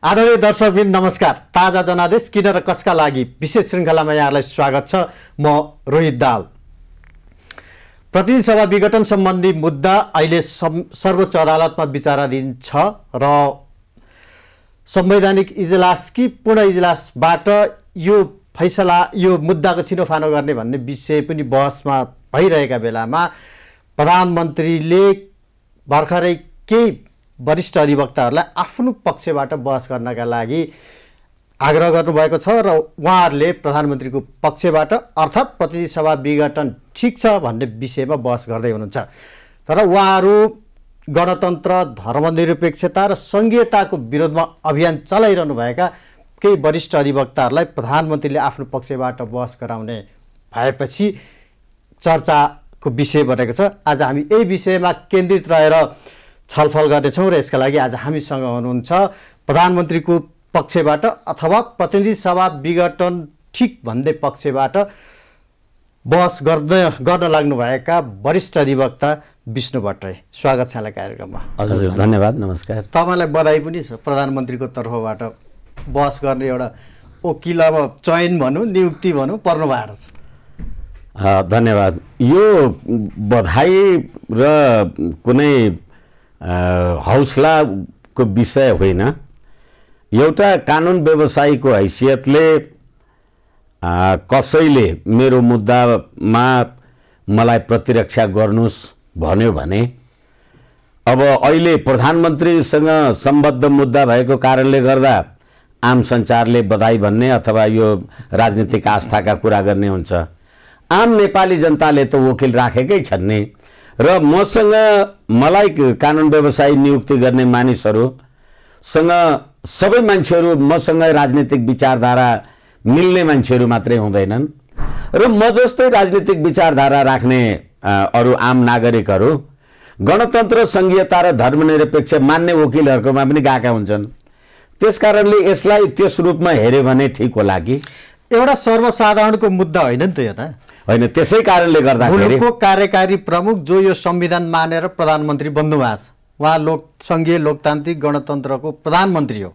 आदरणीय दर्शकवृन्द नमस्कार। ताजा जनादेश किन र कसका लागि विशेष श्रृङ्खलामा यहाँलाई स्वागत छ। म रोहित दाल। प्रतिनिधि सभा विघटन सम्बन्धी मुद्दा अहिले सर्वोच्च अदालतमा विचाराधीन छ र संवैधानिक इजलास कि पूर्ण इजलासबाट यो फैसला यो मुद्दाको छिनोफानो गर्ने भन्ने विषय पनि बहसमा भइरहेका बेलामा प्रधानमन्त्रीले भर्खरै केही वरिष्ठ अधिवक्ताहरूलाई आफ्नो पक्षबाट बहस गर्नका लागि आग्रह गर्नुभएको छ र उहाँहरूले प्रधानमन्त्रीको पक्षबाट अर्थात् प्रतिनिधि सभा विघटन ठिक छ भन्ने विषयमा बहस गर्दै हुनुहुन्छ। तर उहाँहरू गणतन्त्र, धर्मनिरपेक्षता र सङ्घीयताको विरोधमा अभियान चलाइरहनु भएका केही वरिष्ठ अधिवक्ताहरूलाई प्रधानमन्त्रीले आफ्नो पक्षबाट बहस गराउने भएपछि चर्चाको विषय बनेको छ। आज हामी यही विषयमा केन्द्रित रहेर छलफल गर्नेछौँ र यसका लागि आज हामीसँग हुनुहुन्छ प्रधानमन्त्रीको पक्षबाट अथवा प्रतिनिधि सभा विघटन ठिक भन्दै पक्षबाट बहस गर्न लाग्नुभएका वरिष्ठ अधिवक्ता विष्णु भट्टराई। स्वागत छ यहाँलाई कार्यक्रममा। हजुर धन्यवाद, नमस्कार। तपाईँलाई बधाई पनि छ, प्रधानमन्त्रीको तर्फबाट बहस गर्ने एउटा वकिल अब चयन भनौँ नियुक्ति भनौँ पर्नु भएको छ। धन्यवाद। यो बधाई र कुनै हौसलाको विषय होइन। एउटा कानुन व्यवसायीको हैसियतले कसैले मेरो मुद्दामा मलाई प्रतिरक्षा गर्नुस् भन्यो भने अब अहिले प्रधानमन्त्रीसँग सम्बद्ध मुद्दा भएको कारणले गर्दा आम सञ्चारले बधाई भन्ने अथवा यो राजनीतिक आस्थाका कुरा गर्ने हुन्छ। आम नेपाली जनताले त वकिल राखेकै छन् नि र मलाई कानुन व्यवसायी नियुक्ति गर्ने मानिसहरूसँग सबै मान्छेहरू मसँग राजनीतिक विचारधारा मिल्ने मान्छेहरू मात्रै हुँदैनन् र म जस्तै राजनीतिक विचारधारा राख्ने अरू आम नागरिकहरू गणतन्त्र, संघीयता र धर्मनिरपेक्ष मान्ने वकिलहरूकोमा पनि गएका हुन्छन्। त्यसकारणले यसलाई त्यस रूपमा हेर्यो भने ठिक होला कि एउटा सर्वसाधारणको मुद्दा होइन नि त यो त होइन। त्यसै कारणले गर्दाखेरि मुलुकको कार्यकारी प्रमुख जो यो संविधान मानेर प्रधानमन्त्री बन्नु भएको छ, उहाँ सङ्घीय लोकतान्त्रिक गणतन्त्रको प्रधानमन्त्री हो।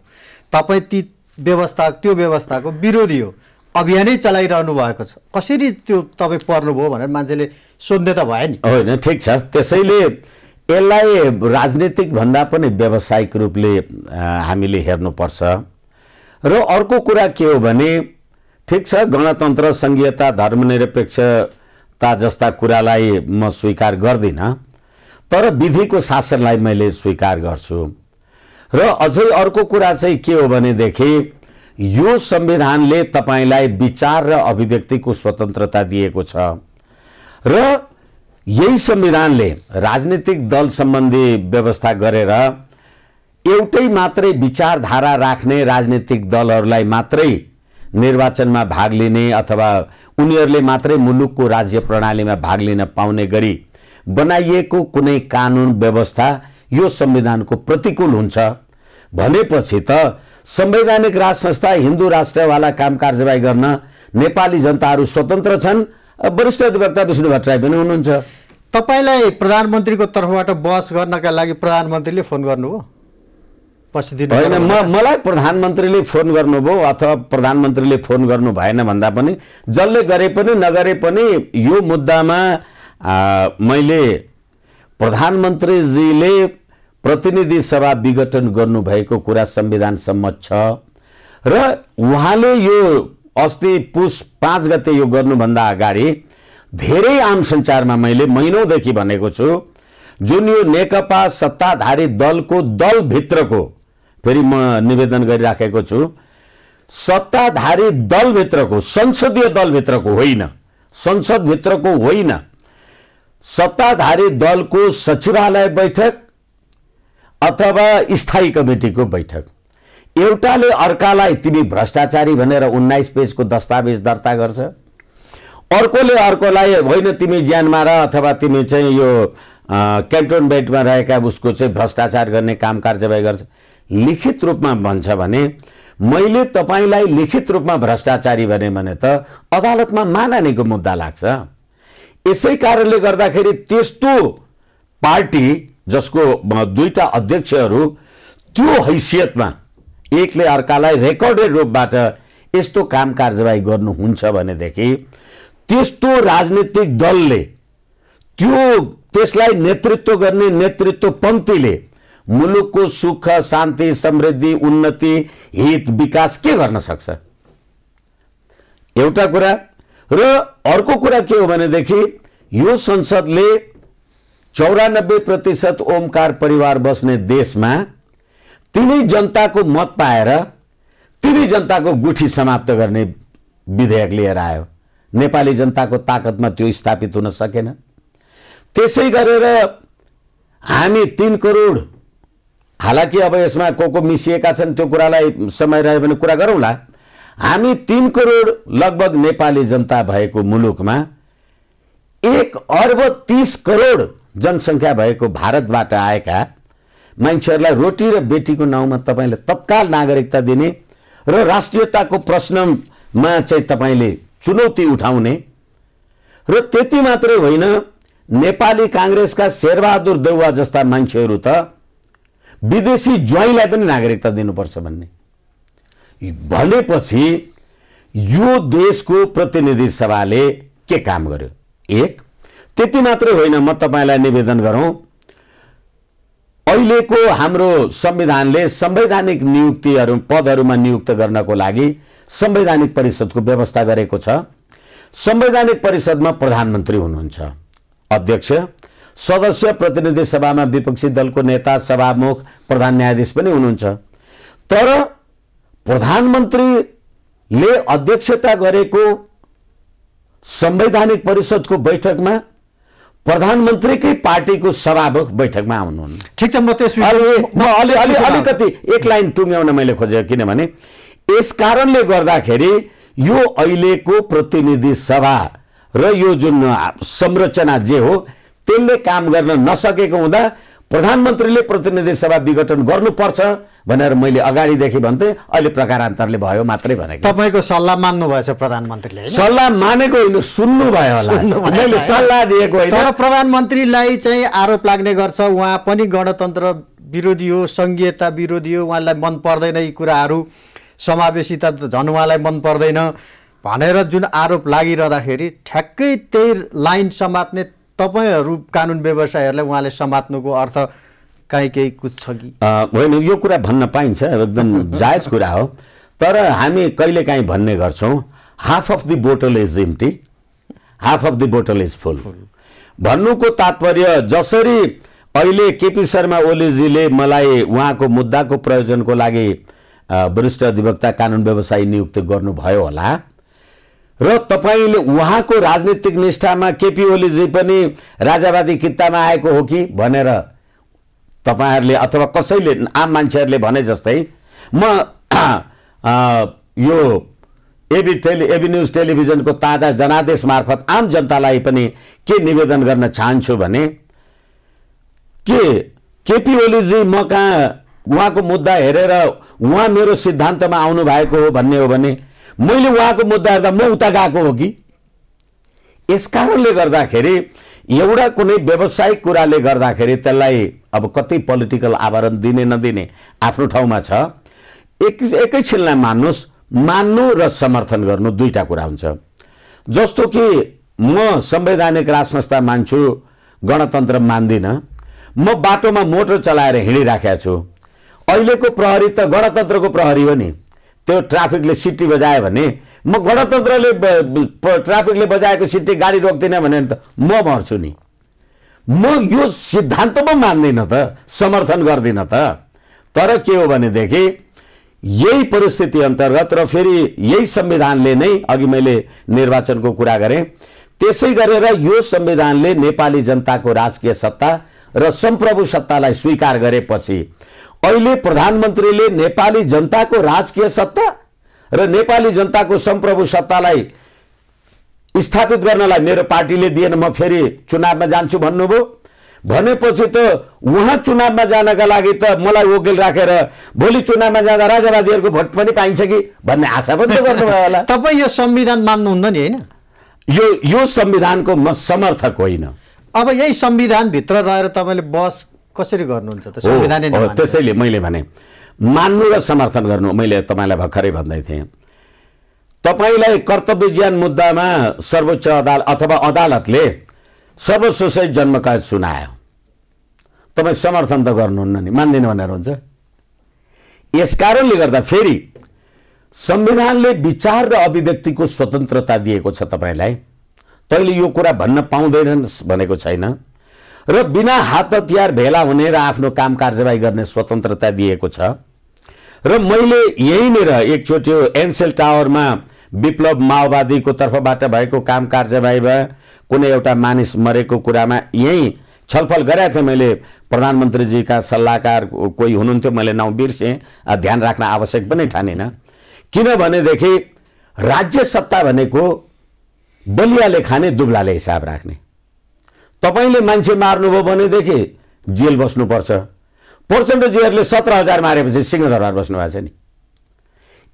तपाईँ त्यो व्यवस्थाको विरोधी हो, अभियानै चलाइरहनु भएको छ। कसरी त्यो तपाईँ पर्नुभयो भनेर मान्छेले सोध्ने त भयो नि। होइन, ठिक छ। त्यसैले यसलाई राजनीतिक भन्दा पनि व्यावसायिक रूपले हामीले हेर्नुपर्छ। र अर्को कुरा के हो भने ठिक छ, गणतन्त्र, संघीयता, धर्मनिरपेक्षता जस्ता कुरालाई म स्वीकार गर्दिनँ, तर विधिको शासनलाई मैले स्वीकार गर्छु। र अझै अर्को कुरा चाहिँ के हो भनेदेखि यो संविधानले तपाईलाई विचार र अभिव्यक्तिको स्वतन्त्रता दिएको छ र यही संविधानले राजनीतिक दल सम्बन्धी व्यवस्था गरेर एउटै मात्रै विचारधारा राख्ने राजनीतिक दलहरूलाई मात्रै निर्वाचनमा भाग लिने अथवा उनीहरूले मात्रै मुलुकको राज्य प्रणालीमा भाग लिन पाउने गरी बनाइएको कुनै कानुन व्यवस्था यो संविधानको प्रतिकूल हुन्छ भनेपछि त संवैधानिक राज संस्था हिन्दू राष्ट्रवाला काम कारबाही गर्न नेपाली जनताहरू स्वतन्त्र छन्। वरिष्ठ अधिवक्ता विष्णु भट्टराई पनि हुनुहुन्छ। तपाईँलाई प्रधानमन्त्रीको तर्फबाट बहस गर्नका लागि प्रधानमन्त्रीले फोन गर्नुभयो? होइन, मलाई प्रधानमन्त्रीले फोन गर्नुभयो अथवा प्रधानमन्त्रीले फोन गर्नु भएन भन्दा पनि जसले गरे पनि नगरे पनि यो मुद्दामा मैले प्रधानमन्त्रीजीले प्रतिनिधि सभा विघटन गर्नुभएको कुरा संविधान सम्मत छ र उहाँले यो अस्ति पुस 5 गते यो गर्नुभन्दा अगाडि धेरै आम सञ्चारमा मैले महिनौदेखि भनेको छु, जुन यो नेकपा सत्ताधारी दलको दलभित्रको, फेरि म निवेदन गरिराखेको छु, सत्ताधारी दलभित्रको, संसदीय दलभित्रको होइन, संसदभित्रको होइन, सत्ताधारी दलको सचिवालय बैठक अथवा स्थायी कमिटीको बैठक, एउटाले अर्कालाई तिमी भ्रष्टाचारी भनेर 19 पेजको दस्तावेज दर्ता गर्छ, अर्कोले अर्कोलाई होइन तिमी ज्यान मार अथवा तिमी चाहिँ यो क्यान्टोनमेन्टमा रहेका उसको चाहिँ भ्रष्टाचार गर्ने काम कारबाही गर्छ। लिखित रूपमा भन्छ भने मैले तपाईलाई लिखित रूपमा भ्रष्टाचारी भने त अदालतमा मानहानिको मुद्दा लाग्छ। यसै कारणले गर्दाखेरि त्यस्तो पार्टी जसको दुईटा अध्यक्षहरू त्यो हैसियतमा एकले अर्कालाई रेकर्डेड रूपबाट यस्तो काम कारबाही गर्नुहुन्छ भनेदेखि त्यस्तो राजनीतिक दलले त्यसलाई नेतृत्व गर्ने नेतृत्व पङ्क्तिले मुलुकको सुख शान्ति समृद्धि उन्नति हित विकास के गर्न सक्छ? एउटा कुरा। र अर्को कुरा के हो भनेदेखि यो संसदले 94% ओमकार परिवार बस्ने देशमा तिनै जनताको मत पाएर तिनै जनताको गुठी समाप्त गर्ने विधेयक लिएर आयो। नेपाली जनताको ताकतमा त्यो स्थापित हुन सकेन। त्यसै गरेर हामी 3 करोड, हालाकि अब यसमा को मिसिएका छन् त्यो कुरालाई समय रह्यो भने कुरा गरौँला। हामी 3 करोड लगभग नेपाली जनता भएको मुलुकमा 1 अर्ब 30 करोड जनसङ्ख्या भएको भारतबाट आएका मान्छेहरूलाई रोटी र बेटीको नाउँमा तपाईले तत्काल नागरिकता दिने र राष्ट्रियताको प्रश्नमा चाहिँ तपाईले चुनौती उठाउने र त्यति मात्रै होइन, नेपाली कांग्रेसका शेरबहादुर देउवा जस्ता मान्छेहरू त विदेशी ज्वाइँलाई पनि नागरिकता दिनुपर्छ भन्ने भनेपछि यो देशको प्रतिनिधि सभाले के काम गर्यो? एक त्यति मात्रै होइन, म तपाईलाई निवेदन गरौँ, अहिलेको हाम्रो संविधानले संवैधानिक नियुक्तिहरू पदहरूमा नियुक्त गर्नको लागि संवैधानिक परिषदको व्यवस्था गरेको छ। संवैधानिक परिषदमा प्रधानमन्त्री हुनुहुन्छ, अध्यक्ष, सदस्य, प्रतिनिधि सभामा विपक्षी दलको नेता, सभामुख, प्रधान न्यायाधीश पनि हुनुहुन्छ। तर प्रधानमन्त्रीले अध्यक्षता गरेको संवैधानिक परिषदको बैठकमा प्रधानमन्त्रीकै पार्टीको सभामुख बैठकमा आउनुहुन्न। ठिक छ, म अलिकति एक लाइन टुङ्ग्याउन मैले खोजेको, किनभने यस कारणले गर्दाखेरि यो अहिलेको प्रतिनिधि सभा र यो जुन संरचना जे हो त्यसले काम गर्न नसकेको हुँदा प्रधानमन्त्रीले प्रतिनिधि सभा विघटन गर्नुपर्छ भनेर मैले अगाडिदेखि भन्थे। अहिले प्रकारान्तरले भयो मात्रै भनेको। तपाईको सल्लाह मान्नु भएछ प्रधानमन्त्रीले? सल्लाह मानेको होइन, सुन्नु भयो होला। मैले सल्लाह दिएको होइन। तर प्रधानमन्त्रीलाई चाहिँ आरोप लाग्ने गर्छ उहाँ पनि गणतन्त्र विरोधी हो, संघीयता विरोधी हो, उहाँलाई मन पर्दैन यी कुराहरू, समावेशिता त झन् उहाँलाई मन पर्दैन भनेर जुन आरोप लागिरहँदाखेरि ठ्याक्कै त्यही लाइन समात्ने तपाईहरू कानुन व्यवसायीहरूलाई उहाँले समात्नुको अर्थ काहीँ केही कुछ छ कि होइन? यो कुरा भन्न पाइन्छ, एकदम जायज कुरा हो। तर हामी कहिलेकाहीँ भन्ने गर्छौँ half of the bottle is empty, half of the bottle is full. भन्नुको तात्पर्य जसरी अहिले केपी शर्मा ओलीजीले मलाई उहाँको मुद्दाको प्रयोजनको लागि वरिष्ठ अधिवक्ता कानुन व्यवसायी नियुक्त गर्नुभयो होला र तपाईले उहाँको राजनीतिक निष्ठामा केपी ओलीजी पनि राजावादी कित्तामा आएको हो कि भनेर तपाईहरुले अथवा कसैले आम मान्छेहरुले भने जस्तै म यो एबी न्यूज टेलिभिजनको ताजा जनादेश मार्फत आम जनतालाई पनि के निवेदन गर्न चाहन्छु भने के केपी ओलीजी म कहाँ उहाँको मुद्दा हेरेर उहाँ मेरो सिद्धान्तमा आउनु भएको हो भन्ने हो भने मैले उहाँको मुद्दा हेर्दा म उता गएको हो कि? यसकारणले गर्दाखेरि एउटा कुनै व्यावसायिक कुराले गर्दाखेरि त्यसलाई अब कति पोलिटिकल आवरण दिने नदिने आफ्नो ठाउँमा छ। एकैछिनलाई मान्नु र समर्थन गर्नु दुईटा कुरा हुन्छ। जस्तो कि म संवैधानिक राज संस्था मान्छु, गणतन्त्र मान्दिन, म बाटोमा मोटर चलाएर हिँडिराखेको छु। अहिलेको प्रहरी त गणतन्त्रको प्रहरी हो नि, त्यो ट्राफिकले सिटी बजायो भने म गणतन्त्रले ट्राफिकले बजाएको सिटी गाडी रोक्दिनँ भने त म मर्छु नि। म यो सिद्धान्तमा मान्दिनँ त, समर्थन गर्दिनँ त। तर के हो भनेदेखि यही परिस्थिति अन्तर्गत र फेरि यही संविधानले नै, अघि मैले निर्वाचनको कुरा गरेँ, त्यसै गरेर यो संविधानले नेपाली जनताको राजकीय सत्ता र संप्रभु सत्तालाई स्वीकार गरेपछि अहिले प्रधानमन्त्रीले नेपाली जनताको राजकीय सत्ता र नेपाली जनताको संप्रभु सत्तालाई स्थापित गर्नलाई मेरो पार्टीले दिएन, म फेरि चुनावमा जान्छु भन्नुभयो भनेपछि त उहाँ चुनावमा जानका लागि त मलाई वकिल राखेर भोलि चुनावमा जाँदा राजावादीहरूको भोट पनि पाइन्छ कि भन्ने आशा पनि त गर्नुभयो होला। तपाईँ यो संविधान मान्नुहुन्न नि, होइन? यो संविधानको म समर्थक होइन। अब यही संविधानभित्र रहेर तपाईँले बस कसरी गर्नुहुन्छ त? संविधान त्यसैले मैले भने मान्नु र समर्थन गर्नु। मैले तपाईँलाई भर्खरै भन्दै थिएँ, तपाईँलाई कर्तव्य ज्ञान मुद्दामा सर्वोच्च अदालत अथवा अदालतले सर्वसुसहित जन्मकैद सुनायो, तपाईँ समर्थन त गर्नुहुन्न नि, मान्दिनँ भनेर हुन्छ। यस कारणले गर्दा फेरि संविधानले विचार र अभिव्यक्तिको स्वतन्त्रता दिएको छ तपाईँलाई, तैँले यो कुरा भन्न पाउँदैनस् भनेको छैन, र बिना हात हतियार भेला हुने र आफ्नो काम कारबाही गर्ने स्वतन्त्रता दिएको छ। र मैले यहीँनिर एकचोटि एनसेल टावरमा विप्लव माओवादीको तर्फबाट भएको काम कारबाहीमा कुनै एउटा मानिस मरेको कुरामा यहीँ छलफल गरेको थिएँ मैले। प्रधानमन्त्रीजीका सल्लाहकार कोही हुनुहुन्थ्यो, मैले नाउँ बिर्सेँ, ध्यान राख्न आवश्यक पनि ठानिनँ। किनभनेदेखि राज्य सत्ता भनेको बलियाले खाने दुब्लाले हिसाब राख्ने। तपाईँले मान्छे मार्नुभयो भनेदेखि जेल बस्नुपर्छ। प्रचण्डजीहरूले 17,000 मारेपछि सिंहदरबार बस्नु भएको छ नि।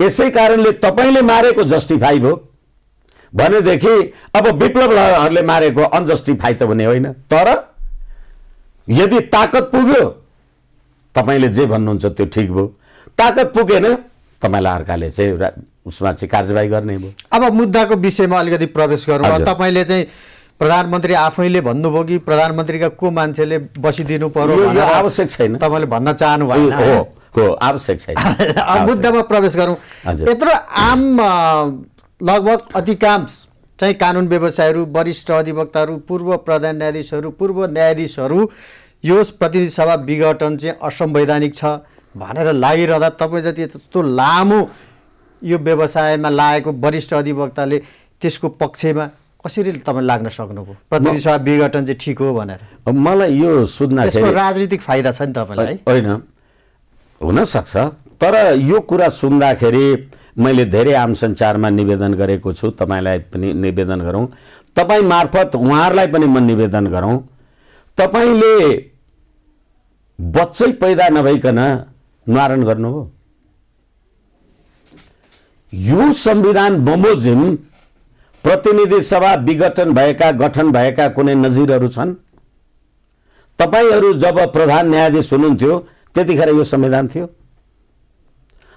यसै कारणले तपाईँले मारेको जस्टिफाई भयो भनेदेखि अब विप्लवहरूले मारेको अनजस्टिफाई त हुने होइन। तर यदि ताकत पुग्यो तपाईँले जे भन्नुहुन्छ त्यो ठिक भयो, ताकत पुगेन तपाईँलाई अर्काले चाहिँ उसमा चाहिँ कारबाही गर्ने भयो। अब मुद्दाको विषयमा अलिकति प्रवेश गरौँ। तपाईँले चाहिँ प्रधानमन्त्री आफैले भन्नुभयो कि प्रधानमन्त्रीका को मान्छेले बसिदिनु पर्यो यो आवश्यक छैन, तपाईँले भन्न चाहनु भएन। हो आवश्यक छैन। अब मुद्दामा प्रवेश गरौँ। यत्रो आम लगभग अधिकांश चाहिँ कानुन व्यवसायीहरू, वरिष्ठ अधिवक्ताहरू, पूर्व प्रधान न्यायाधीशहरू, पूर्व न्यायाधीशहरू यो प्रतिनिधि सभा विघटन चाहिँ असंवैधानिक छ भनेर लागिरहँदा तपाईँ जति यस्तो लामो यो व्यवसायमा लागेको वरिष्ठ अधिवक्ताले त्यसको पक्षमा कसरी तपाईँ लाग्न सक्नुभयो? प्रतिनिधि सभा विघटन चाहिँ ठिक हो भनेर। मलाई यो सुन्दाखेरि त्यसको राजनीतिक फाइदा छ नि तपाईँलाई? होइन, हुनसक्छ, तर यो कुरा सुन्दाखेरि मैले धेरै आम सञ्चारमा निवेदन गरेको छु, तपाईँलाई पनि निवेदन गरौँ, तपाईँ मार्फत उहाँहरूलाई पनि म निवेदन गरौँ, तपाईँले बच्चै पैदा नभइकन निवारण गर्नुभयो। यो संविधान बमोजिम प्रतिनिधि सभा विघटन भएका, गठन भएका कुनै नजिरहरू छन्? तपाईँहरू जब प्रधान न्यायाधीश हुनुहुन्थ्यो त्यतिखेर यो संविधान थियो।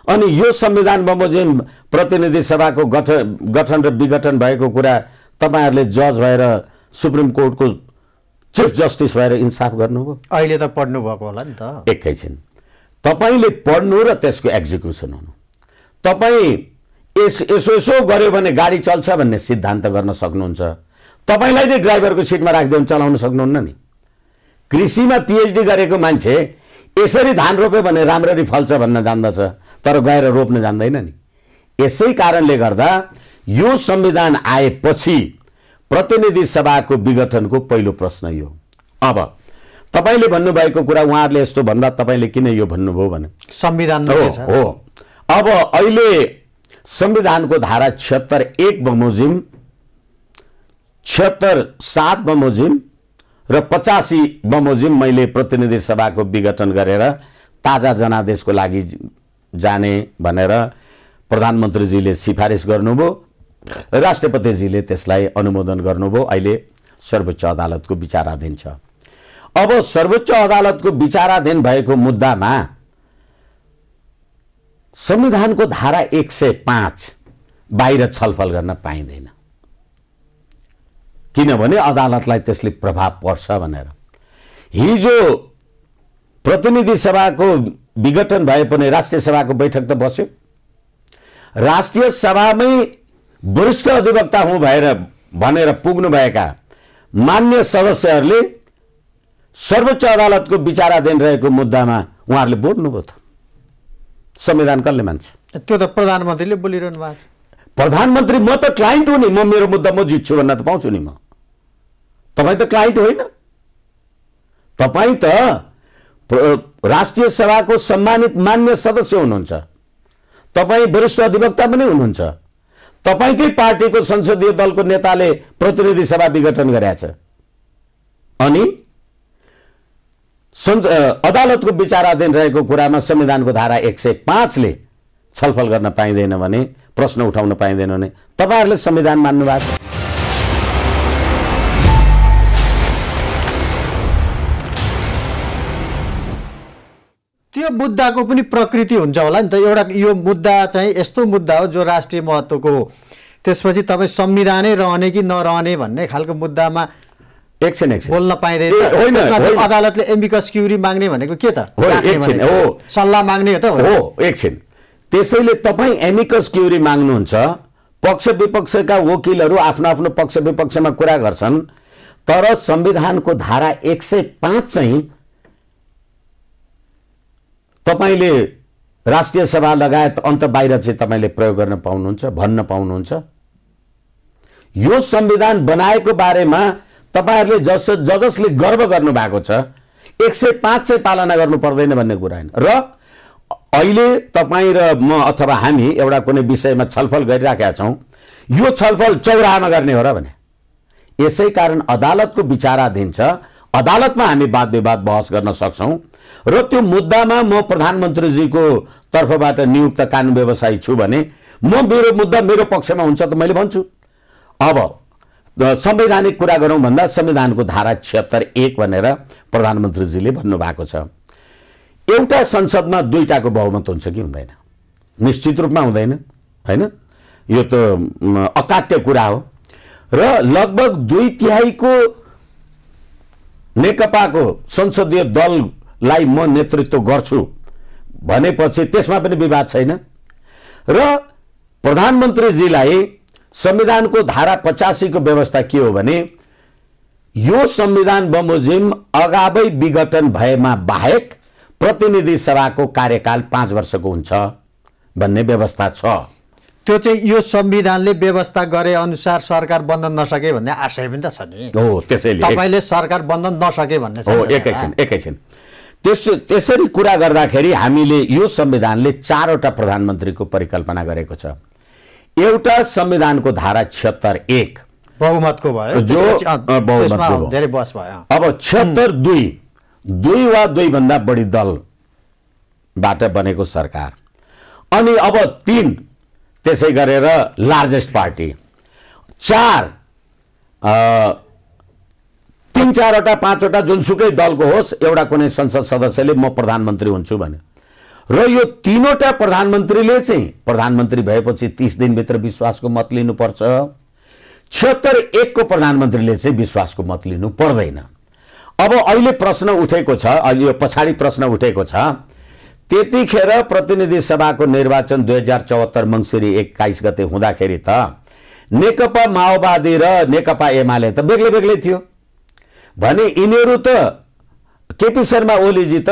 अनि यो संविधान बमोजिम प्रतिनिधि सभाको गठन र विघटन भएको कुरा तपाईँहरूले जज भएर सुप्रिम कोर्टको चिफ जस्टिस भएर इन्साफ गर्नुभयो। अहिले त पढ्नु भएको होला नि त। एकैछिन, तपाईँले पढ्नु र त्यसको एक्जिक्युसन हुनु। तपाईँ यसो गर्यो भने गाडी चल्छ भन्ने सिद्धान्त गर्न सक्नुहुन्छ। तपाईँलाई नै ड्राइभरको सिटमा राखिदियो भने चलाउन सक्नुहुन्न नि। कृषिमा पिएचडी गरेको मान्छे यसरी धान रोप्यो भने राम्ररी फल्छ भन्न जान्दछ, तर गएर रोप्न जान्दैन नि। यसै कारणले गर्दा यो संविधान आएपछि प्रतिनिधि सभाको विघटनको पहिलो प्रश्न यो। अब तपाईँले भन्नुभएको कुरा उहाँहरूले यस्तो भन्दा तपाईँले किन यो भन्नुभयो भने संविधान हो। अब अहिले संविधानको धारा 76(1) बमोजिम, 76(7) बमोजिम र 85 बमोजिम मैले प्रतिनिधि सभाको विघटन गरेर ताजा जनादेशको लागि जाने भनेर प्रधानमन्त्रीजीले सिफारिस गर्नुभयो, राष्ट्रपतिजीले त्यसलाई अनुमोदन गर्नुभयो। अहिले सर्वोच्च अदालतको विचाराधीन छ। अब सर्वोच्च अदालतको विचाराधीन भएको मुद्दामा संविधानको धारा 105 बाहिर छलफल गर्न पाइँदैन, किनभने अदालतलाई त्यसले प्रभाव पर्छ भनेर। हिजो प्रतिनिधि सभाको विघटन भए पनि राष्ट्रिय सभाको बैठक त बस्यो। राष्ट्रिय सभामै वरिष्ठ अधिवक्ता हुँ भनेर पुग्नुभएका मान्य सदस्यहरूले सर्वोच्च अदालतको विचाराधीन रहेको मुद्दामा उहाँहरूले बोल्नुभयो त। संविधान कसले मान्छ? त्यो त प्रधानमन्त्रीले बोलिरहनु भएको छ। प्रधानमन्त्री म त क्लाइन्ट हुँ नि, म मेरो मुद्दा म जित्छु भन्न त पाउँछु नि म। तपाईँ त क्लाइन्ट होइन, तपाईँ त राष्ट्रिय सभाको सम्मानित मान्य सदस्य हुनुहुन्छ, तपाईँ वरिष्ठ अधिवक्ता पनि हुनुहुन्छ। तपाईँकै पार्टीको संसदीय दलको नेताले प्रतिनिधि सभा विघटन गरेका छ। अनि अदालतको विचाराधीन रहेको कुरामा संविधानको धारा 105 ले छलफल गर्न पाइँदैन भने, प्रश्न उठाउन पाइँदैन भने तपाईहरुले संविधान मान्नु भएको छ? त्यो मुद्दाको पनि प्रकृति हुन्छ होला नि त। एउटा यो मुद्दा चाहिँ यस्तो मुद्दा हो जो राष्ट्रिय महत्त्वको हो, त्यसपछि तपाईँ संविधानै रहने कि नरहने भन्ने खालको मुद्दामा एकछिन बोल्न पाइँदैन। अदालतले एम्बिकस क्युरी माग्ने भनेको के त? सल्लाह माग्ने हो त? हो, एकछिन। त्यसैले तपाईँ एमिकस क्युरी माग्नुहुन्छ, पक्ष विपक्षका वकिलहरू आफ्नो आफ्नो पक्ष विपक्षमा कुरा गर्छन्, तर संविधानको धारा 105 चाहिँ तपाईले राष्ट्रिय सभा लगायत अन्त बाहिर चाहिँ तपाईले प्रयोग गर्न पाउनुहुन्छ, भन्न पाउनुहुन्छ। यो संविधान बनाएको बारेमा तपाईहरुले जसले गर्व गर्नु भएको छ 105 चाहिँ पालना गर्नु पर्दैन भन्ने कुरा हैन। र अहिले तपाई र म अथवा हामी एउटा कुनै विषयमा छलफल गरिराखेका छौं, यो छलफल चौराहामा गर्ने हो र भने यसै कारण अदालतको विचाराधीन छ। अदालतमा हामी वाद विवाद बहस गर्न सक्छौं र त्यो मुद्दामा म प्रधानमन्त्रीजीको तर्फबाट नियुक्त कानुन व्यवसायी छु भने म मेरो मुद्दा मेरो पक्षमा हुन्छ त मैले भन्छु। अब संवैधानिक कुरा गरौं भन्दा संविधानको धारा 76(1) भनेर प्रधानमन्त्रीजीले भन्नु भएको छ। एउटा संसदमा दुईटाको बहुमत हुन्छ कि हुँदैन? निश्चित रूपमा हुँदैन, हैन? यो त अकाट्य कुरा हो। र लगभग 2/3 को नेकपाको संसदीय दललाई म नेतृत्व गर्छु भनेपछि त्यसमा पनि विवाद छैन। र प्रधानमन्त्रीजीलाई संविधानको धारा 85 को व्यवस्था के हो भने यो संविधान बमोजिम अगावै विघटन भएमा बाहेक प्रतिनिधि सभाको कार्यकाल 5 वर्षको हुन्छ भन्ने व्यवस्था छ। त्यो चाहिँ यो संविधानले व्यवस्था गरे अनुसार सरकार बन्न नसके भन्ने आशय पनि त छ नि। हो, त्यसैले तपाईले सरकार बन्न नसके भन्ने छ। हो, एकैछिन। त्यसरी कुरा गर्दाखेरि हामीले यो संविधानले 4 वटा प्रधानमन्त्रीको परिकल्पना गरेको छ। एउटा संविधानको धारा 76(1) बहुमतको भयो, जो बहुमतको धेरै बहस भयो। अब 76(2) 2 वा 2 भन्दा बढी दलबाट बनेको सरकार, अनि अब 3 त्यसै गरेर लार्जेस्ट पार्टी, 4 3-4 वटा 5 वटा जुनसुकै दलको होस् एउटा कुनै संसद सदस्यले म प्रधानमन्त्री हुन्छु भने, र यो 3 वटा प्रधानमन्त्रीले चाहिँ प्रधानमन्त्री भएपछि 30 दिनभित्र विश्वासको मत लिनुपर्छ। 76(1) को प्रधानमन्त्रीले चाहिँ विश्वासको मत लिनु पर्दैन। अब अहिले प्रश्न उठेको छ, अहिले यो पछाडी प्रश्न उठेको छ, त्यतिखेर प्रतिनिधि सभाको निर्वाचन 2074 मंसिरी 21 गते हुँदाखेरि त नेकपा माओवादी र नेकपा एमाले त बेग्लै बेग्लै थियो भने यिनीहरू त केपी शर्मा ओलीजी त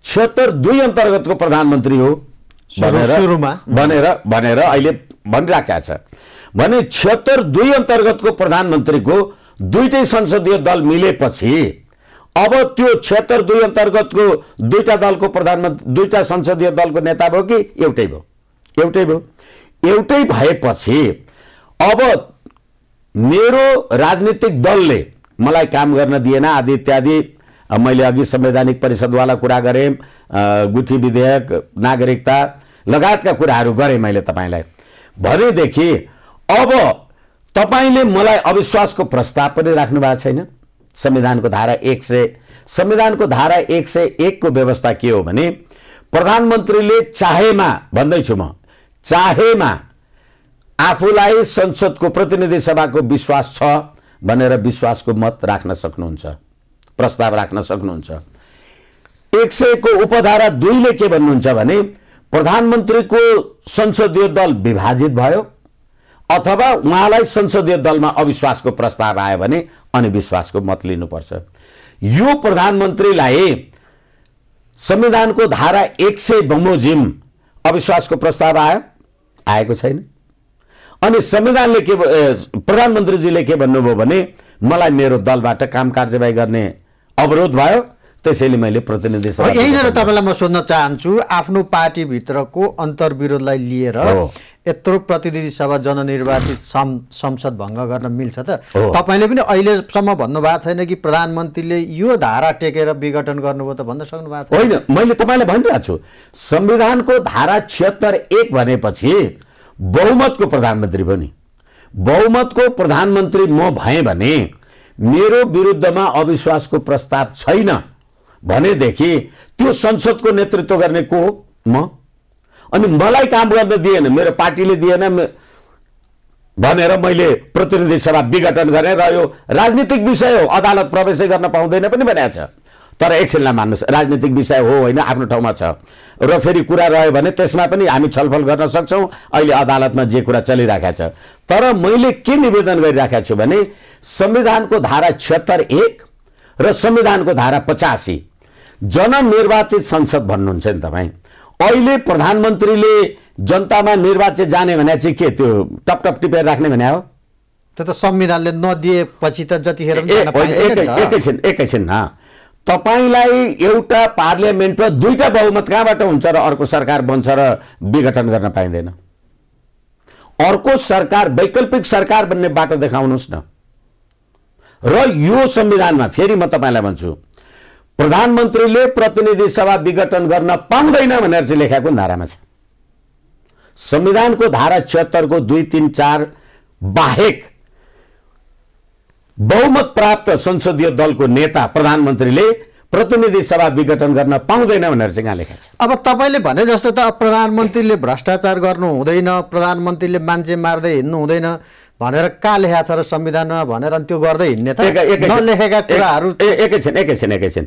76(2) अन्तर्गतको प्रधानमन्त्री हो भनेर अहिले भनिराखेका छ भने 76(2) अन्तर्गतको प्रधानमन्त्रीको दुईटै संसदीय दल मिलेपछि अब त्यो 76(2) अन्तर्गतको दुईटा दलको प्रधानमन्त्री दुईटा संसदीय दलको नेता भयो कि एउटै भयो? एउटै भएपछि अब मेरो राजनीतिक दलले मलाई काम गर्न दिएन आदि इत्यादि, मैले अघि संवैधानिक परिषदवाला कुरा गरेँ, गुठी विधेयक, नागरिकता लगायतका कुराहरू गरेँ मैले तपाईलाई भनेदेखि अब तपाईले मलाई अविश्वासको प्रस्ताव पनि राख्नु भएको छैन। संविधानको धारा 101 को व्यवस्था के हो भने प्रधानमन्त्रीले चाहेमा, भन्दैछु म, चाहेमा आफूलाई संसदको प्रतिनिधि सभाको विश्वास छ भनेर विश्वासको मत राख्न सक्नुहुन्छ, प्रस्ताव राख्न सक्नुहुन्छ। 100 को उपधारा 2 ले के भन्नुहुन्छ भने प्रधानमन्त्रीको संसदीय दल विभाजित भयो अथवा उहाँलाई संसदीय दलमा अविश्वासको प्रस्ताव आयो भने अनि विश्वासको मत लिनुपर्छ। यो प्रधानमन्त्रीलाई संविधानको धारा 100 बमोजिम अविश्वासको प्रस्ताव आएको छैन। अनि संविधानले के प्रधानमन्त्रीजीले के भन्नुभयो भने मलाई मेरो दलबाट काम कार्यवाही गर्ने अवरोध भयो, त्यसैले मैले प्रतिनिधि सभा। यहीँनिर तपाईलाई म सोध्न चाहन्छु, आफ्नो पार्टी भित्रको अन्तर्विरोधलाई लिएर यत्रो प्रतिनिधि सभा जननिर्वाचित संसद भङ्ग गर्न मिल्छ त? तपाईले पनि अहिलेसम्म भन्नुभएको छैन कि प्रधानमन्त्रीले यो धारा टेकेर विघटन गर्नुभयो त भन्न सक्नु भएको छैन? होइन, मैले तपाईलाई भनिरहेको छु संविधानको धारा 76(1) भनेपछि बहुमतको प्रधानमन्त्री पनि, बहुमतको प्रधानमन्त्री म भएँ भने मेरो विरुद्धमा अविश्वासको प्रस्ताव छैन भनेदेखि त्यो संसदको नेतृत्व गर्ने को हो? म। अनि मलाई काम गर्न दिएन, मेरो पार्टीले दिएन भनेर मैले प्रतिनिधि सभा विघटन गरेँ र यो राजनीतिक विषय हो, अदालत प्रवेशै गर्न पाउँदैन पनि भनेको छ। तर एकछिनलाई मान्नुहोस्, राजनीतिक विषय हो होइन, आफ्नो ठाउँमा छ र फेरि कुरा रह्यो भने त्यसमा पनि हामी छलफल गर्न सक्छौँ। अहिले अदालतमा जे कुरा चलिरहेको छ, तर मैले के निवेदन गरिरहेको छु भने संविधानको धारा 76(1) र संविधानको धारा 85 जननिर्वाचित संसद भन्नुहुन्छ नि तपाईँ। अहिले प्रधानमन्त्रीले जनतामा निर्वाचित जाने भने चाहिँ के त्यो टपटप टिपेर राख्ने भने हो? त्यो त संविधानले नदिएपछि त जतिखेर एकैछिन तपाईलाई एउटा पार्लियामेन्टमा दुईटा बहुमत कहाँबाट हुन्छ र अर्को सरकार बन्छ र विघटन गर्न पाइँदैन? अर्को सरकार, वैकल्पिक सरकार बन्ने बाटो देखाउनुहोस् न। र यो संविधानमा फेरि म तपाईलाई भन्छु, प्रधानमन्त्रीले प्रतिनिधि सभा विघटन गर्न पाउँदैन भनेर चाहिँ लेखेको धारामा छ। संविधानको धारा 76 को 2, 3, 4 बाहेक बहुमत प्राप्त संसदीय दलको नेता प्रधानमन्त्रीले प्रतिनिधि सभा विघटन गर्न पाउँदैन भनेर चाहिँ कहाँ लेखेको छ? अब तपाईँले भने जस्तो त प्रधानमन्त्रीले भ्रष्टाचार गर्नु हुँदैन, प्रधानमन्त्रीले मान्छे मार्दै हिँड्नु हुँदैन भनेर कहाँ लेखेको छ र संविधानमा भनेर त्यो गर्दै हिँड्ने त नलेखेका कुराहरू। एकैछिन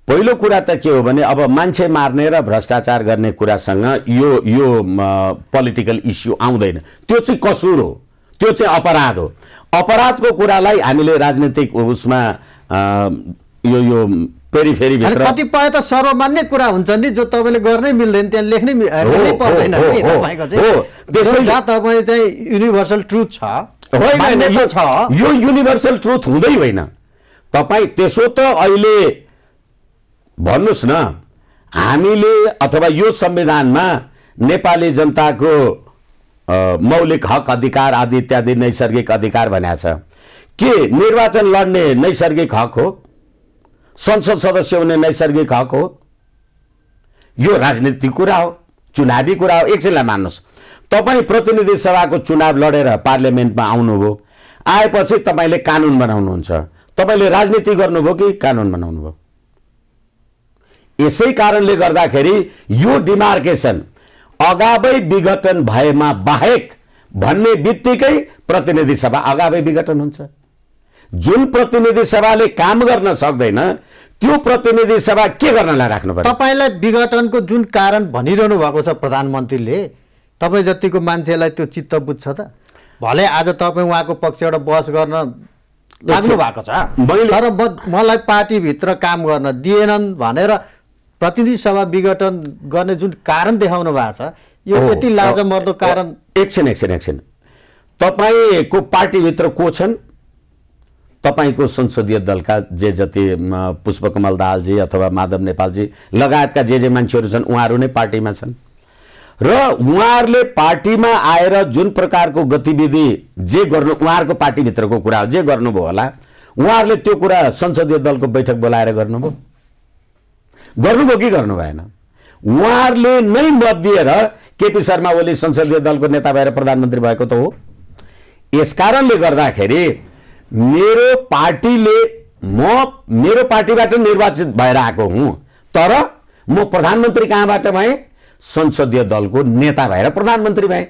पहिलो कुरा त के हो भने अब मान्छे मार्ने र भ्रष्टाचार गर्ने कुरासँग यो पोलिटिकल इस्यु आउँदैन। त्यो चाहिँ कसुर हो, त्यो चाहिँ अपराध हो। अपराधको कुरालाई हामीले राजनीतिक उसमा यो पेरिफेरी भित्र कतिपय त सर्वमान्य कुरा हुन्छ नि जो तपाईँले गर्नै मिल्दैन, त्यहाँ लेख्नै पर्दैन नि तपाईँको चाहिँ। तपाईँ चाहिँ युनिभर्सल ट्रुथ छ होइन, यो युनिभर्सल ट्रुथ हुँदै होइन। तपाईँ त्यसो त अहिले भन्नुहोस् न, हामीले अथवा यो संविधानमा नेपाली जनताको मौलिक हक अधिकार आदि इत्यादि नैसर्गिक अधिकार भनेको छ। के निर्वाचन लड्ने नैसर्गिक हक हो? संसद सदस्य हुने नैसर्गिक हक हो? यो राजनीतिक कुरा हो, चुनावी कुरा हो। एकछिनलाई मान्नुहोस्, तपाईँ प्रतिनिधि सभाको चुनाव लडेर पार्लियामेन्टमा आउनुभयो, आएपछि तपाईँले कानुन बनाउनुहुन्छ। तपाईँले राजनीति गर्नुभयो कि कानुन बनाउनुभयो? यसै कारणले गर्दाखेरि यो डिमार्केसन अगावै विघटन भएमा बाहेक भन्ने बित्तिकै प्रतिनिधि सभा अगावै विघटन हुन्छ। जुन प्रतिनिधि सभाले काम गर्न सक्दैन त्यो प्रतिनिधि सभा के गर्नलाई राख्नु पर्छ? तपाईलाई विघटनको जुन कारण भनिरहनु भएको छ प्रधानमन्त्रीले, तपाईँ जतिको मान्छेलाई त्यो चित्त बुझ्छ त? भले आज तपाईँ उहाँको पक्षबाट बहस गर्न लाग्नु भएको छ, तर मलाई पार्टीभित्र काम गर्न दिएनन् भनेर प्रतिनिधि सभा विघटन गर्ने जुन कारण देखाउनु भएको छ, यो यति लाजमर्दो कारण। एकछिन तपाईँको पार्टीभित्र को छन्? तपाईँको संसदीय दलका जे जति पुष्पकमल दाहालजी अथवा माधव नेपालजी लगायतका जे मान्छेहरू छन् उहाँहरू नै पार्टीमा छन् र उहाँहरूले पार्टीमा आएर जुन प्रकारको गतिविधि जे गर्नु, उहाँहरूको पार्टीभित्रको कुरा हो, जे गर्नुभयो होला उहाँहरूले त्यो कुरा संसदीय दलको बैठक बोलाएर गर्नुभयो कि गर्नु भएन? उहाँहरूले नै मत दिएर केपी शर्मा ओली संसदीय दलको नेता भएर प्रधानमन्त्री भएको त हो। यसकारणले गर्दाखेरि मेरो पार्टीबाट निर्वाचित भएर आएको हुँ, तर म प्रधानमन्त्री कहाँबाट भएँ? संसदीय दलको नेता भएर प्रधानमन्त्री भएँ।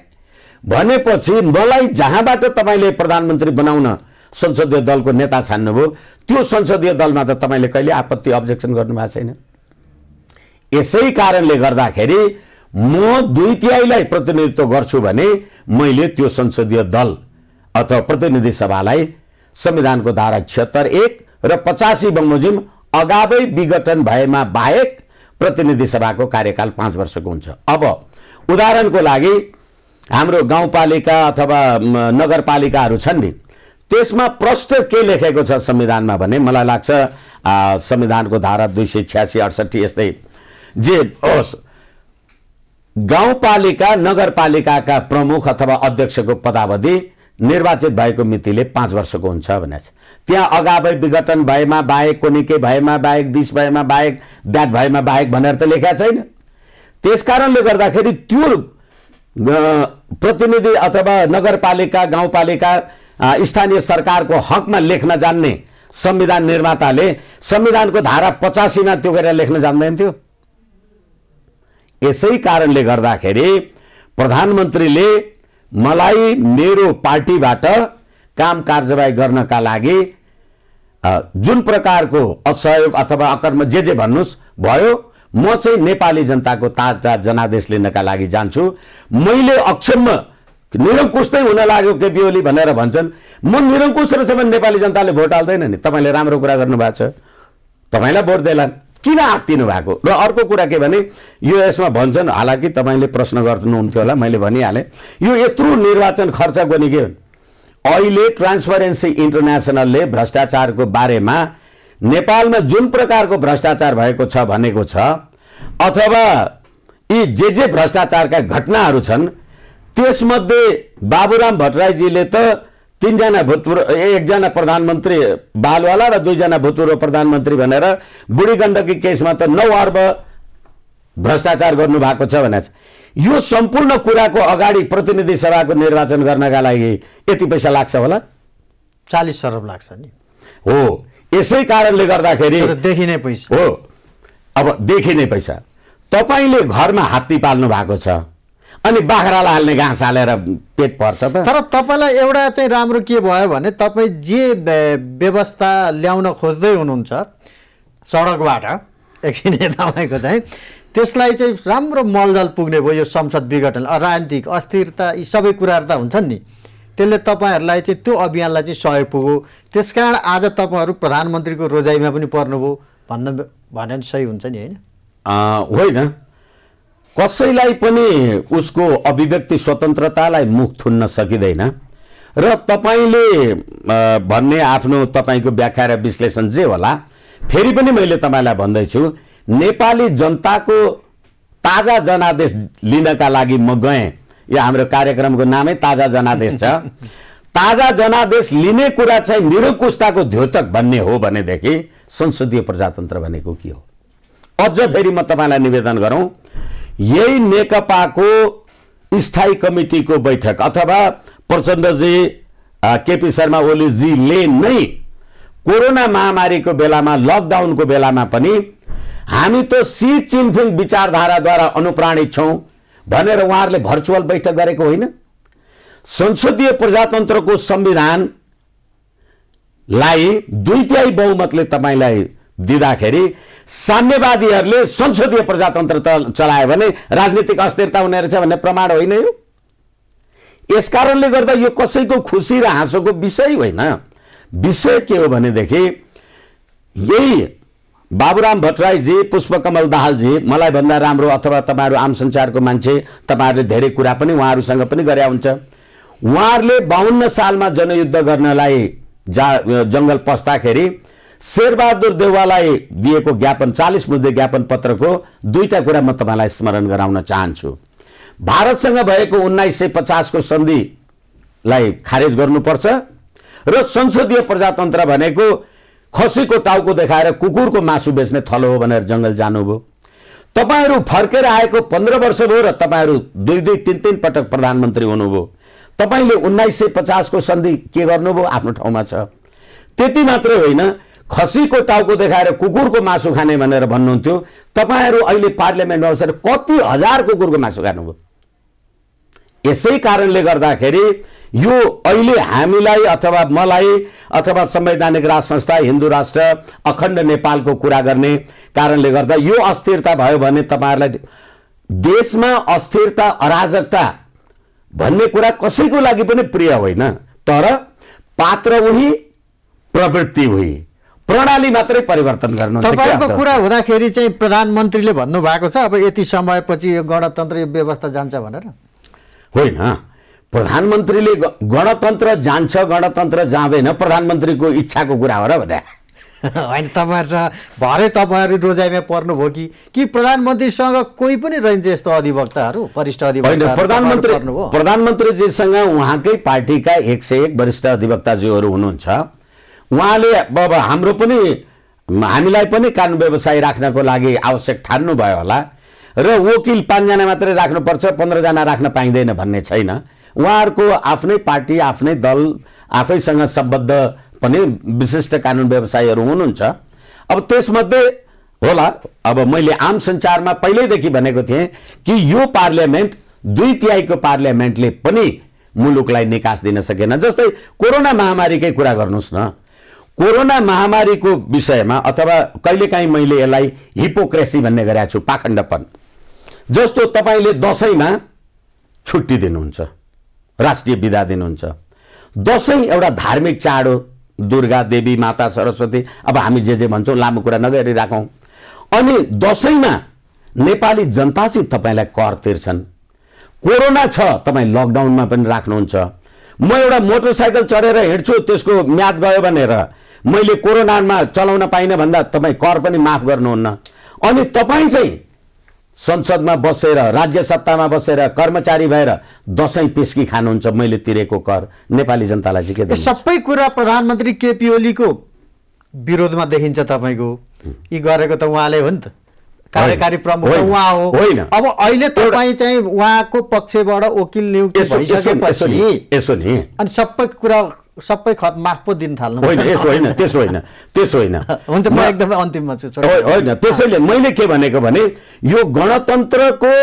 भनेपछि मलाई जहाँबाट तपाईँले प्रधानमन्त्री बनाउन संसदीय दलको नेता छान्नुभयो त्यो संसदीय दलमा त तपाईँले कहिले आपत्ति अब्जेक्सन गर्नुभएको छैन। यसै कारणले गर्दाखेरि म 2/3 प्रतिनिधित्व गर्छु भने मैले त्यो संसदीय दल अथवा प्रतिनिधि सभालाई संविधानको धारा 76(1) र 85 बमोजिम अगावै विघटन भएमा बाहेक प्रतिनिधि सभाको कार्यकाल 5 वर्षको हुन्छ। अब उदाहरणको लागि हाम्रो गाउँपालिका अथवा नगरपालिकाहरू छन् नि, त्यसमा प्रष्ट के लेखेको छ संविधानमा भने मलाई लाग्छ संविधानको धारा 286, 68 यस्तै जे होस्, गाउँपालिका नगरपालिकाका प्रमुख अथवा अध्यक्षको पदावधि निर्वाचित भएको मितिले 5 वर्षको हुन्छ भनेको छ। त्यहाँ अगावै विघटन भएमा बाहेक, कोनिके भएमा बाहेक, दिस भएमा बाहेक, द्याट भएमा बाहेक भनेर त लेखेको छैन। त्यसकारणले गर्दाखेरि त्यो प्रतिनिधि अथवा नगरपालिका गाउँपालिका स्थानीय सरकारको हकमा लेख्न जान्ने संविधान निर्माताले संविधानको धारा 85 मा त्यो गरेर लेख्न जान्दैन थियो। यसै कारणले गर्दाखेरि प्रधानमन्त्रीले मलाई मेरो पार्टीबाट काम कारबाही गर्नका लागि जुन प्रकारको असहयोग अथवा अकर्म जे भन्नुस् भयो, म चाहिँ नेपाली जनताको ताजा जनादेश लिनका लागि जान्छु। मैले अक्षम निरङ्कुश नै हुन लाग्यो केपी ओली भनेर भन्छन्। म निरङ्कुश रहेछ भने नेपाली जनताले भोट हाल्दैन नि। तपाईले राम्रो कुरा गर्नु भएको छ, तपाईलाई भोट देलान्, किन आत्तिनु भएको? र अर्को कुरा के भने यो यसमा भन्छन्, हालाकि तपाईले प्रश्न गर्नुहुन्थ्यो होला, मैले भनिहालेँ, यो यत्रो निर्वाचन खर्च गर्ने के अहिले ट्रान्सपरेन्सी इन्टरनेसनलले भ्रष्टाचारको बारेमा नेपालमा जुन प्रकारको भ्रष्टाचार भएको छ भनेको छ, अथवा यी जे भ्रष्टाचारका घटनाहरू छन् त्यसमध्ये बाबुराम भट्टराईजीले त 3 जना भूतपूर्व, 1 जना प्रधानमन्त्री बालवाला र 2 जना भूतपूर्व प्रधानमन्त्री भनेर बुढी गण्डकी केसमा त 9 अर्ब भ्रष्टाचार गर्नु भएको छ भने यो सम्पूर्ण कुराको अगाडि प्रतिनिधि सभाको निर्वाचन गर्नका लागि यति पैसा लाग्छ होला? 40 अरब लाग्छ नि। हो, यसै कारणले गर्दाखेरि देखिने पैसा हो। अब देखिने पैसा तपाईले घरमा हात्ती पाल्नु भएको छ अनि बाख्रालाई हाल्ने घाँस हालेर पेट भर्छ त। तर तपाईलाई एउटा चाहिँ राम्रो के भयो भने तपाई जे व्यवस्था ल्याउन खोज्दै हुनुहुन्छ सडकबाट एकछिन तपाईको चाहिँ त्यसलाई चाहिँ राम्रो मलजल पुग्ने भयो। यो संसद विघटन, राजनीतिक अस्थिरता, यी सबै कुराहरू त हुन्छन् नि, त्यसले तपाईहरुलाई चाहिँ त्यो अभियानलाई चाहिँ सहयोग पुग्यो। त्यसकारण आज तपाईहरु प्रधानमन्त्रीको रोजाइमा पनि पर्नुभयो भने सही हुन्छ नि, हैन? होइन, कसैलाई पनि उसको अभिव्यक्ति स्वतन्त्रतालाई मुख थुन्न सकिँदैन। र तपाईले भन्ने आफ्नो तपाईको व्याख्या र विश्लेषण जे होला, फेरि पनि मैले तपाईलाई भन्दैछु, नेपाली जनताको ताजा जनादेश लिनका लागि म गएँ। यो हाम्रो कार्यक्रमको नामै ताजा जनादेश छ। ताजा जनादेश लिने कुरा चाहिँ निरङ्कुशताको द्योतक भन्ने हो भनेदेखि संसदीय प्रजातन्त्र भनेको के हो? अझ फेरि म तपाईलाई निवेदन गरौँ, यही नेकपाको स्थायी कमिटीको बैठक अथवा प्रचण्डजी, केपी शर्मा ओलीजीले नै कोरोना महामारीको बेलामा, लकडाउनको बेलामा पनि हामी त सी चिनफिङ विचारधाराद्वारा अनुप्राणित छौं भनेर उहाँहरूले भर्चुअल बैठक गरेको होइन। संसदीय प्रजातन्त्रको संविधानलाई 2/3 बहुमतले तपाईलाई दिँदाखेरि साम्यवादीहरूले संसदीय प्रजातन्त्र चलायो भने राजनीतिक अस्थिरता हुने रहेछ भन्ने प्रमाण होइन यो। यसकारणले गर्दा यो कसैको खुसी र हाँसोको विषय होइन। विषय के हो भनेदेखि यही बाबुराम भट्टराईजी, पुष्पकमल दाहालजी मलाई भन्दा राम्रो, अथवा तपाईहरु आम संचारको मान्छे, तपाईहरुले धेरै कुरा पनि उहाँहरुसँग पनि गरे हुन्छ। उहाँहरुले 52 सालमा जनयुद्ध गर्नलाई जंगल पस्दाखेरि शेरबहादुर देउवालाई दिएको ज्ञापन 40 मुद्दे ज्ञापन पत्रको 2टा कुरा म तपाईलाई स्मरण गराउन चाहन्छु। भारतसँग भएको 1950 को सन्धिलाई खारेज गर्नुपर्छ र संसदीय प्रजातन्त्र भनेको खसीको टाउको देखाएर कुकुरको मासु बेच्ने थलो हो भनेर जंगल जानुभयो। तपाईहरु फर्केर आएको 15 वर्ष भयो र तपाईहरु 2-3 पटक प्रधानमन्त्री हुनुभयो। तपाईले 1950 को सन्धि के गर्नुभयो? आफ्नो ठाउँमा छ। त्यति मात्रै होइन, खसीको टाउको देखाएर कुकुरको मासु खाने भनेर भन्नुहुन्थ्यो। तपाईहरु अहिले पार्लियामेन्टमा बसेर कति हजार कुकुरको मासु खानुभयो। यसै कारणले गर्दाखेरि यो अहिले हामीलाई अथवा मलाई अथवा संवैधानिक राष्ट्र संस्था, हिन्दू राष्ट्र, अखण्ड नेपालको कुरा गर्ने कारणले गर्दा यो अस्थिरता भयो भने तपाईहरुलाई देशमा अस्थिरता, अराजकता भन्ने कुरा कसैको लागि पनि प्रिय होइन। तर पात्र उही, प्रवृत्ति उही, प्रणाली मात्रै परिवर्तन गर्नु। तपाईको कुरा हुँदाखेरि चाहिँ प्रधानमन्त्रीले भन्नु भएको छ अब यति समयपछि यो गणतन्त्र, यो व्यवस्था जान्छ भनेर? होइन, प्रधानमन्त्रीले गणतन्त्र जान्छ गणतन्त्र जाँदैन प्रधानमन्त्रीको इच्छाको कुरा हो र भने होइन। तपाईहरुसँग भरे तपाईहरु रोजाइमा पर्नुभयो कि प्रधानमन्त्रीसँग कोही पनि रहन्छ यस्तो अधिवक्ताहरू, वरिष्ठ अधिवक्ता? प्रधानमन्त्रीजीसँग उहाँकै पार्टीका 101 वरिष्ठ अधिवक्ताजीहरू हुनुहुन्छ। उहाँले अब हाम्रो पनि, हामीलाई पनि कानुन व्यवसायी राख्नको लागि आवश्यक ठान्नु भयो होला र वकिल 5 जना मात्रै राख्नुपर्छ, 15 जना राख्न पाइँदैन भन्ने छैन। उहाँहरूको आफ्नै पार्टी, आफ्नै दल, आफैसँग सम्बद्ध पनि विशिष्ट कानुन व्यवसायीहरू हुनुहुन्छ। अब त्यसमध्ये होला, अब मैले आम सञ्चारमा पहिल्यैदेखि भनेको थिएँ कि यो पार्लियामेन्ट 2/3 पार्लियामेन्टले पनि मुलुकलाई निकास दिन सकेन। जस्तै कोरोना महामारीकै कुरा गर्नुहोस् न, कोरोना महामारीको विषयमा अथवा कहिलेकाहीँ मैले यसलाई हिपोक्रेसी भन्ने गरेको छु, पाखण्डपन। जस्तो तपाईँले दसैँमा छुट्टी दिनुहुन्छ, राष्ट्रिय बिदा दिनुहुन्छ। दसैँ एउटा धार्मिक चाड हो, दुर्गा देवी माता सरस्वती, अब हामी जे भन्छौँ लामो कुरा नगरिराखौँ। अनि दसैँमा नेपाली जनतासित तपाईँलाई कर तिर्छन्। कोरोना छ, तपाईँ लकडाउनमा पनि राख्नुहुन्छ। म एउटा मोटरसाइकल चढेर हिँड्छु, त्यसको म्याद गयो भनेर मैले कोरोनामा चलाउन पाइनँ भन्दा तपाईँ कर पनि माफ गर्नुहुन्न। अनि तपाईँ चाहिँ संसदमा बसेर, राज्य सत्तामा बसेर, कर्मचारी भएर दसैँ पेस्की खानुहुन्छ, मैले तिरेको कर नेपाली जनतालाई चाहिँ के दिन्छ? सबै कुरा प्रधानमन्त्री केपी ओलीको विरोधमा देखिन्छ। तपाईँको यी गरेको त उहाँले हो नि त, कार्यकारी प्रमुख त उहाँ हो। अब अहिले तपाईँ चाहिँ उहाँको पक्षबाट वकिल नियुक्ति भइसकेपछि यसो नि, अनि सबै खत माफ पो दिन थाल्नु। होइन, त्यसो होइन। हुन्छ, म एकदमै अन्तिममा छु। होइन, त्यसैले मैले के भनेको भने यो गणतन्त्रको,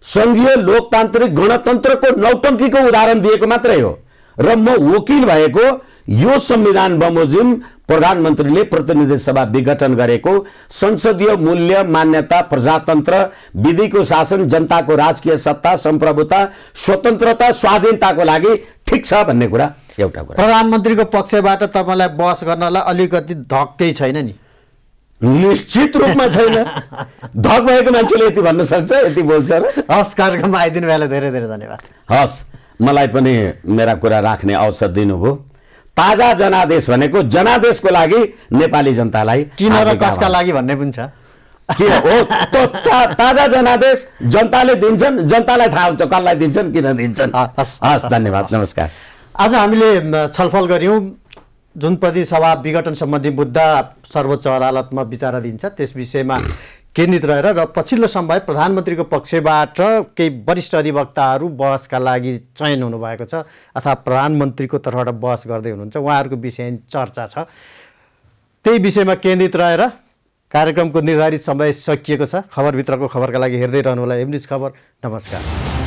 सङ्घीय लोकतान्त्रिक गणतन्त्रको नौटङ्कीको उदाहरण दिएको मात्रै हो। र म वकिल भएको यो संविधान बमोजिम प्रधानमन्त्रीले प्रतिनिधि सभा विघटन गरेको संसदीय मूल्य, मान्यता, प्रजातन्त्र, विधिको शासन, जनताको राजकीय सत्ता, सम्प्रभुता, स्वतन्त्रता, स्वाधीनताको लागि ठिक छ भन्ने कुरा एउटा कुरा। प्रधानमन्त्रीको पक्षबाट तपाईँलाई बहस गर्नलाई अलिकति धक्कै छैन नि? निश्चित रूपमा छैन। धक भएको मान्छेले यति भन्न सक्छ, यति बोल्छ। हस्, कार्यक्रममा आइदिनु भएलाई धेरै धेरै धन्यवाद। हस्, मलाई पनि मेरा कुरा राख्ने अवसर दिनुभयो। ताजा जनादेश भनेको जनादेशको लागि नेपाली जनतालाई किन र कसका लागि भन्ने पनि छ। किन हो ताजा जनादेश जनताले दिन्छन्, जनतालाई थाहा हुन्छ कसलाई दिन्छन्, किन दिन्छन्। हस्, धन्यवाद, नमस्कार। आज हामीले छलफल गऱ्यौँ जुन प्रतिसभा विघटन सम्बन्धी मुद्दा सर्वोच्च अदालतमा विचाराधीन छ, त्यस विषयमा केन्द्रित रहेर र पछिल्लो समय प्रधानमन्त्रीको पक्षबाट केही वरिष्ठ अधिवक्ताहरू बहसका लागि चयन हुनुभएको छ अथवा प्रधानमन्त्रीको तर्फबाट बहस गर्दै हुनुहुन्छ, उहाँहरूको विषय चर्चा छ। त्यही विषयमा केन्द्रित रहेर कार्यक्रमको निर्धारित समय सकिएको छ। खबरभित्रको खबरका लागि हेर्दै रहनुहोला एम न्युज खबर। नमस्कार।